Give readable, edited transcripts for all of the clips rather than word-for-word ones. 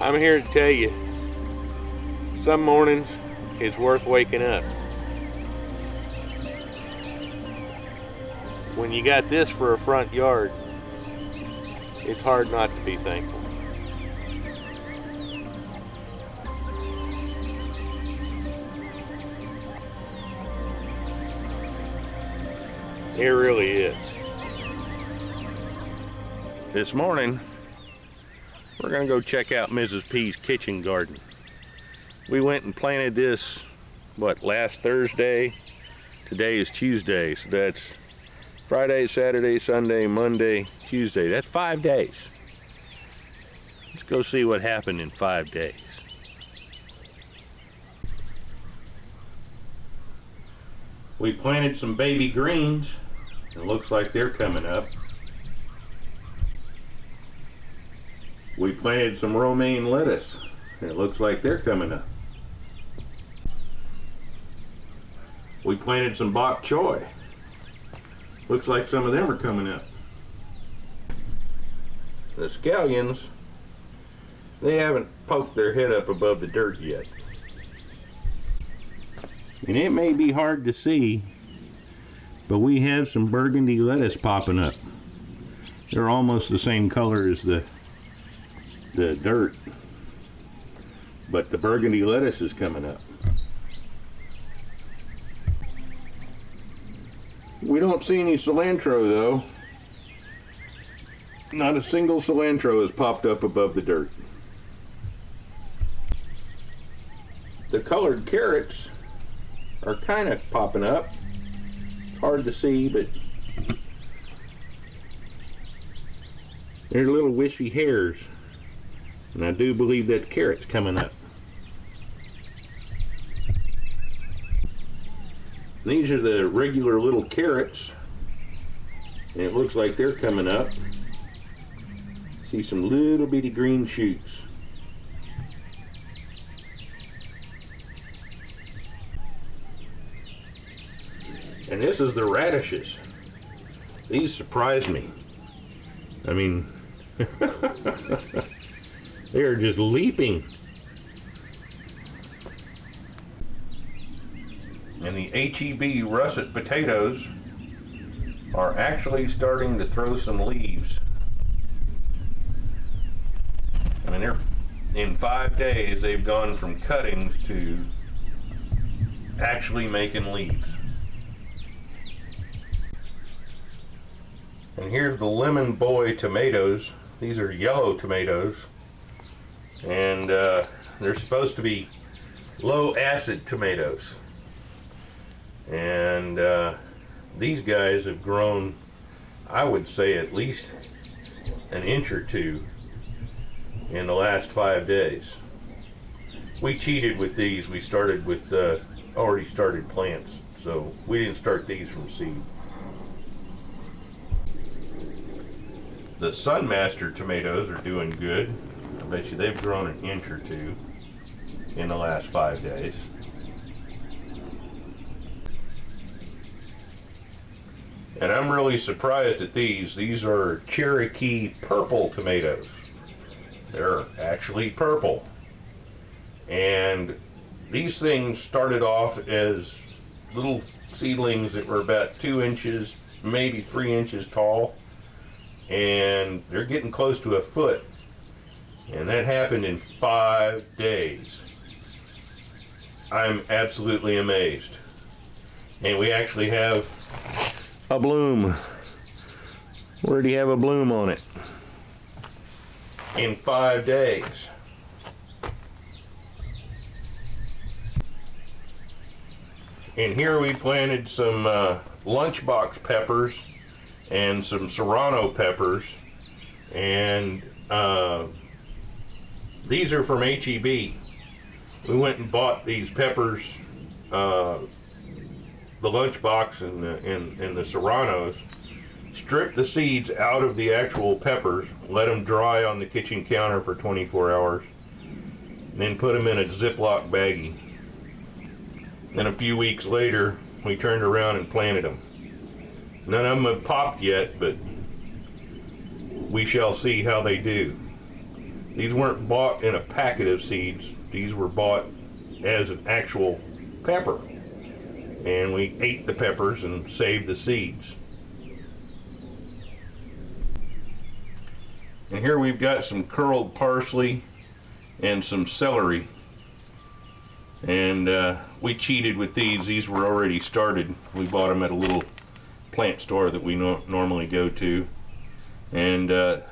I'm here to tell you, some mornings it's worth waking up. When you got this for a front yard, it's hard not to be thankful. It really is. This morning, we're gonna go check out Mrs. P's kitchen garden. We went and planted this, last Thursday? Today is Tuesday, so that's Friday, Saturday, Sunday, Monday, Tuesday. That's 5 days. Let's go see what happened in 5 days. We planted some baby greens. It looks like they're coming up. We planted some romaine lettuce. It looks like they're coming up. We planted some bok choy. Looks like some of them are coming up. The scallions, they haven't poked their head up above the dirt yet. And it may be hard to see, but we have some burgundy lettuce popping up. They're almost the same color as the dirt, but the burgundy lettuce is coming up. We don't see any cilantro though. Not a single cilantro has popped up above the dirt. The colored carrots are kind of popping up. It's hard to see, but they're little wishy hairs. And I do believe that carrot's coming up. These are the regular little carrots, and it looks like they're coming up. See some little bitty green shoots. And this is the radishes. These surprised me. I mean, they're just leaping. And the HEB russet potatoes are actually starting to throw some leaves. I mean, in 5 days, they've gone from cuttings to actually making leaves. And here's the Lemon Boy tomatoes. These are yellow tomatoes. And they're supposed to be low acid tomatoes. And these guys have grown, I would say, at least an inch or two in the last 5 days. We cheated with these. We started with already started plants, so we didn't start these from seed. The Sunmaster tomatoes are doing good. I bet you they've grown an inch or two in the last 5 days. And I'm really surprised at these. These are Cherokee purple tomatoes. They're actually purple. And these things started off as little seedlings that were about 2 inches, maybe 3 inches tall. And they're getting close to a foot. And that happened in 5 days. I'm absolutely amazed. And we actually have a bloom. Where do you have a bloom on it? In 5 days. And here we planted some lunchbox peppers and some serrano peppers, and these are from HEB. We went and bought these peppers, the lunchbox and the serranos, stripped the seeds out of the actual peppers, let them dry on the kitchen counter for 24 hours, and then put them in a Ziploc baggie. Then a few weeks later, we turned around and planted them. None of them have popped yet, but we shall see how they do. These weren't bought in a packet of seeds. These were bought as an actual pepper. And we ate the peppers and saved the seeds. And here we've got some curled parsley and some celery. And we cheated with these. These were already started. We bought them at a little plant store that we normally go to. And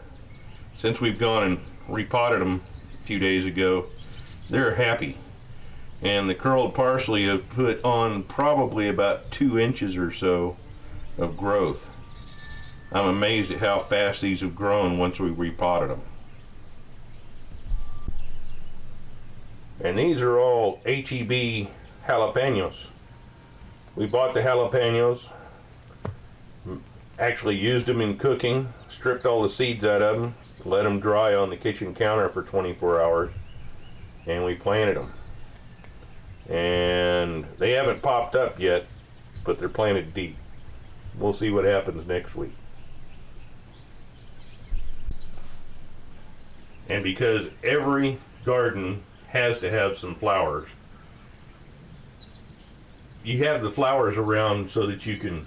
since we've gone and repotted them a few days ago, they're happy. And the curled parsley have put on probably about 2 inches or so of growth. I'm amazed at how fast these have grown once we repotted them. And these are all HEB jalapenos. We bought the jalapenos, actually used them in cooking, stripped all the seeds out of them, let them dry on the kitchen counter for 24 hours, and we planted them. And they haven't popped up yet, but they're planted deep. We'll see what happens next week. And because every garden has to have some flowers, you have the flowers around so that you can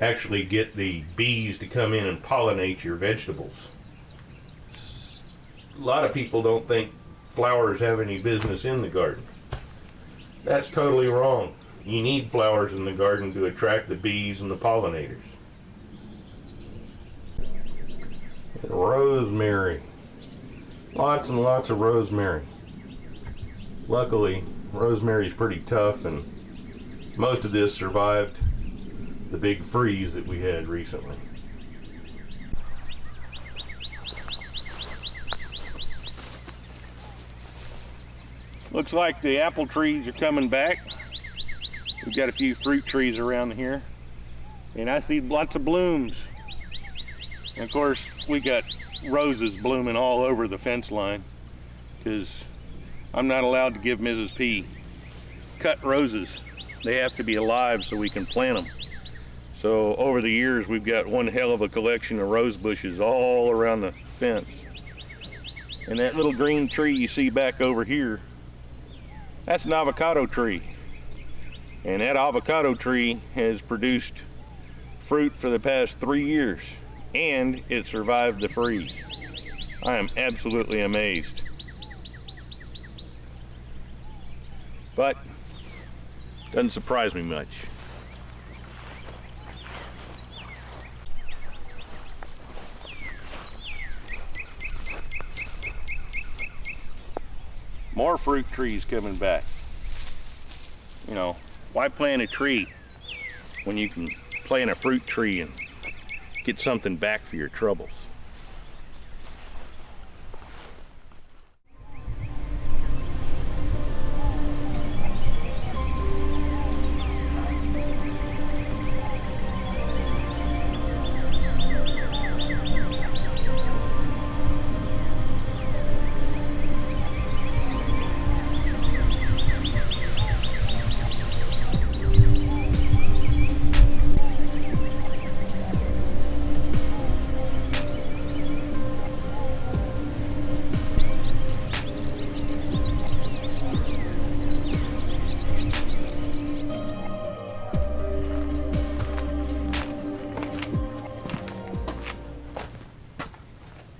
actually get the bees to come in and pollinate your vegetables. A lot of people don't think flowers have any business in the garden. That's totally wrong. You need flowers in the garden to attract the bees and the pollinators. And rosemary. Lots and lots of rosemary. Luckily, rosemary's pretty tough, and most of this survived the big freeze that we had recently. Looks like the apple trees are coming back. We've got a few fruit trees around here, and I see lots of blooms. And of course, we got roses blooming all over the fence line because I'm not allowed to give Mrs. P cut roses. They have to be alive so we can plant them. So over the years, we've got one hell of a collection of rose bushes all around the fence. And that little green tree you see back over here, that's an avocado tree. And that avocado tree has produced fruit for the past 3 years, and it survived the freeze. I am absolutely amazed. But doesn't surprise me much. More fruit trees coming back. You know, why plant a tree when you can plant a fruit tree and get something back for your troubles?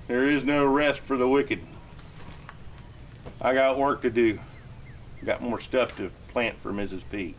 There is no rest for the wicked. I got work to do. Got more stuff to plant for Mrs. P.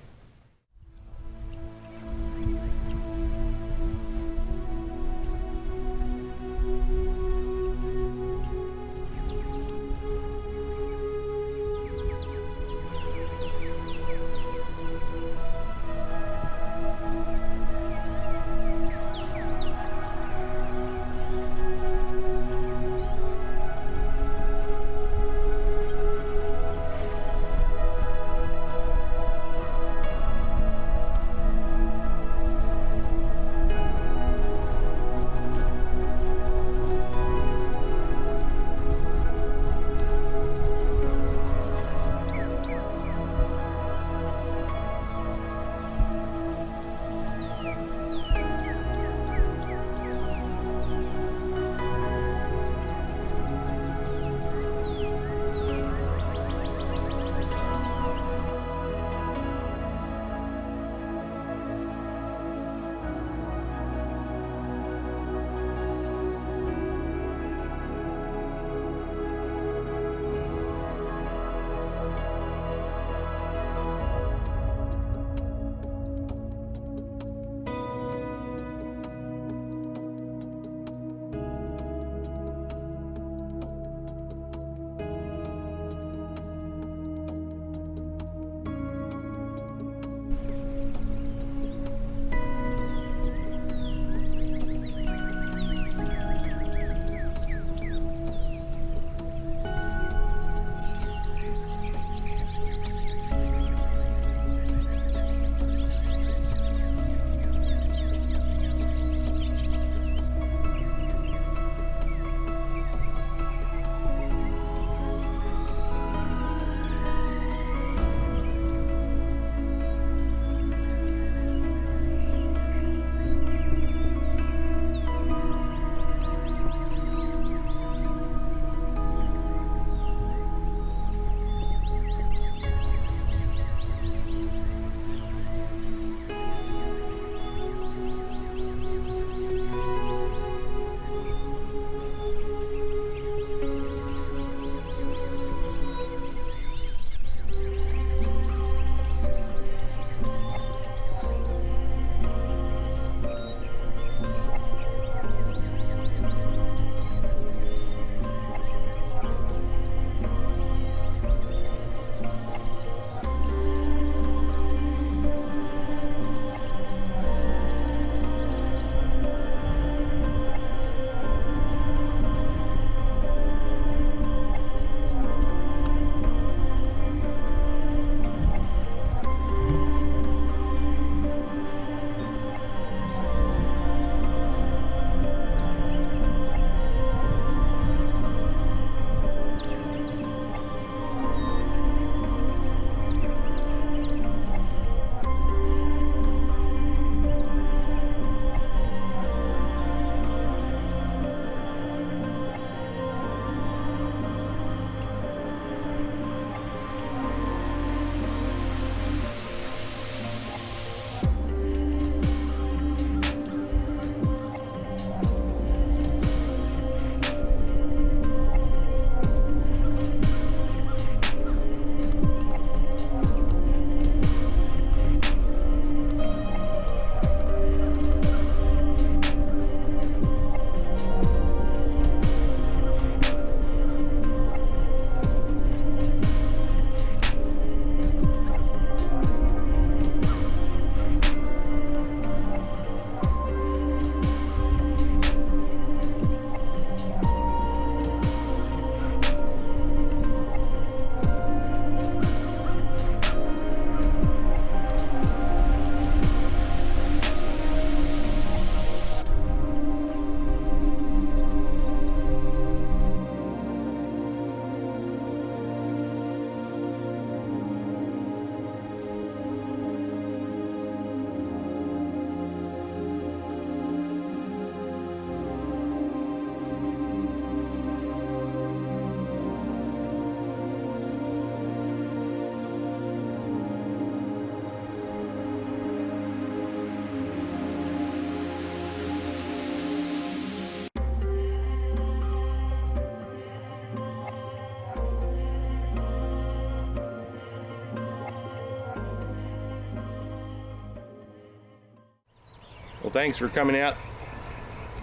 Well, thanks for coming out,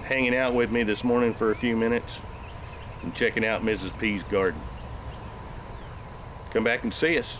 hanging out with me this morning for a few minutes and checking out Mrs. P's garden. Come back and see us.